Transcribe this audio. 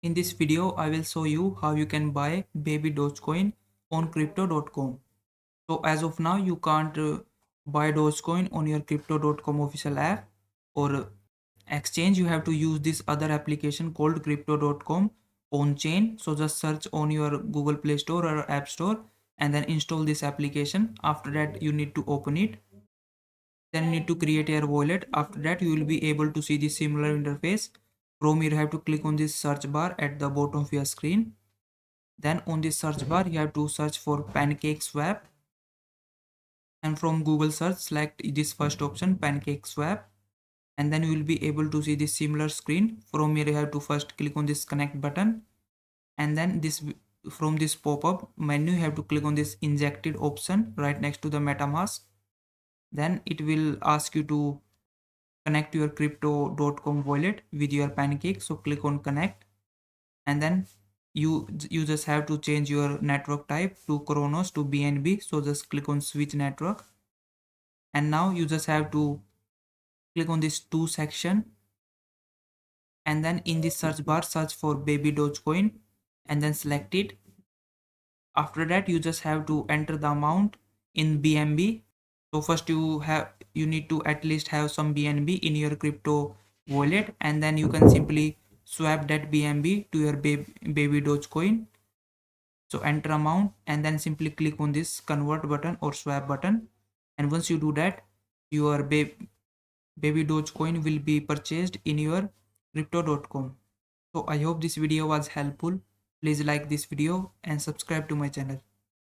In this video, I will show you how you can buy baby Dogecoin on crypto.com. So as of now, you can't buy Dogecoin on your crypto.com official app or exchange. You have to use this other application called crypto.com on chain. So just search on your Google Play Store or App Store and then install this application. After that, you need to open it. Then you need to create your wallet. After that, you will be able to see the similar interface. From here, you have to click on this search bar at the bottom of your screen. Then on this search bar, you have to search for Pancake Swap. And from Google search, select this first option, Pancake Swap. And then you will be able to see this similar screen. From here, you have to first click on this connect button. And then from this pop-up menu, you have to click on this injected option right next to the MetaMask. Then it will ask you to connect your crypto.com wallet with your Pancake. So click on connect. And then you just have to change your network type to Kronos to BNB. So just click on switch network. And now you just have to click on this to section. And then in this search bar, search for baby Dogecoin and then select it. After that, you just have to enter the amount in BNB. So first you need to at least have some BNB in your crypto wallet, and then you can simply swap that BNB to your baby Dogecoin. So enter amount and then simply click on this convert button or swap button. And once you do that, your baby Dogecoin will be purchased in your crypto.com. So I hope this video was helpful. Please like this video and subscribe to my channel.